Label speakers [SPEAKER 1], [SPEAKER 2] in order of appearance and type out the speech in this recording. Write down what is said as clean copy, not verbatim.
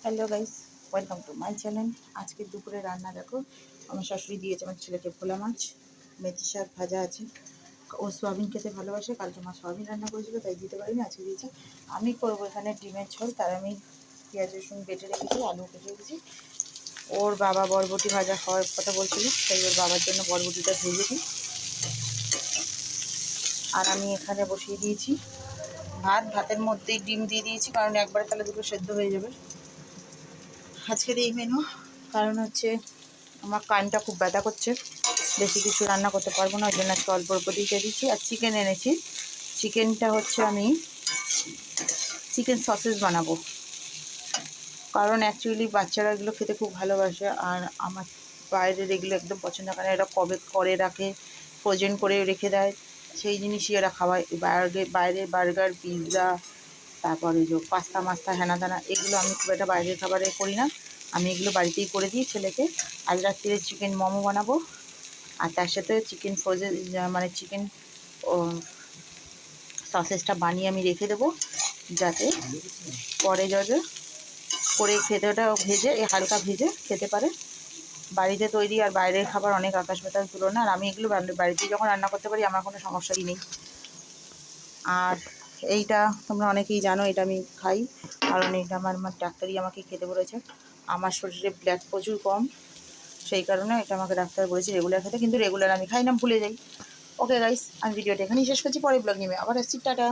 [SPEAKER 1] Hello guys, welcome to my channel. আজকে দুপুরে রান্না দেখো, আমার শাশুড়ি দিয়েছে আমার ছেলেকে ভোলা মাছ, মেথি শাক ভাজা আছে। ও সোয়াবিন খেতে ভালোবাসে, কালকে মা সোয়াবিন রান্না করেছিল তাই দিতে পারিনি, আজকে দিয়েছি। আমি করবো এখানে ডিমের ঝোল, তার আমি পেঁয়াজ রসুন বেটে রেখেছি, আলু কেটে রেখেছি। ওর বাবা বরবটি ভাজা খাওয়ার কথা বলছিল, তাই ওর বাবার জন্য বরবটিটা ভেজে দিই। আর আমি এখানে বসিয়ে দিয়েছি ভাতের মধ্যেই ডিম দিয়ে দিয়েছি, কারণ একবারে তাহলে দুটো সেদ্ধ হয়ে যাবে। আজকের এই মেনু, কারণ হচ্ছে আমার কানটা খুব ব্যথা করছে, বেশি কিছু রান্না করতে পারবো না, ওই জন্য একটু অল্প অল্প দিয়ে দিচ্ছি। আর চিকেন এনেছি, চিকেনটা হচ্ছে আমি চিকেন সসেস বানাবো, কারণ অ্যাকচুয়ালি বাচ্চারা এগুলো খেতে খুব ভালোবাসে, আর আমার বাইরের এগুলো একদম পছন্দ করে। এরা কবে করে রাখে, ফ্রোজেন করে রেখে দেয়, সেই জিনিসই এরা খাওয়ায়। বাইরে বার্গার, পিৎজা, তারপরে যে পাস্তা মাস্তা হেনা দানা, এগুলো আমি খুব একটা বাইরের খাবারে করি না, আমি এগুলো বাড়িতেই করে দিই ছেলেকে। আজ রাত্রিরে চিকেন মোমো বানাবো, আর তার সাথে চিকেন ফ্রোজেন মানে চিকেন সসেসটা বানিয়ে আমি রেখে দেবো, যাতে পরে যাতে করে খেতে, ওটা ভেজে হালকা ভেজে খেতে পারে। বাড়িতে তৈরি আর বাইরের খাবার অনেক আকাশ পাতাল তুলনা, আর আমি এগুলো বাড়িতে যখন রান্না করতে পারি আমার কোনো সমস্যাই নেই। আর এইটা তোমরা অনেকেই জানো, এটা আমি খাই, কারণ এটা আমার ডাক্তারই আমাকে খেতে বলেছে। আমার শরীরে ব্লাড প্রচুর কম, সেই কারণে এটা আমাকে ডাক্তার বলেছে রেগুলার খেতে, কিন্তু রেগুলার আমি খাই না, ভুলে যাই। ওকে গাইস, আমি ভিডিওটা এখানেই শেষ করছি, পরে ব্লগ নিয়ে আবার আসছি, টাটা।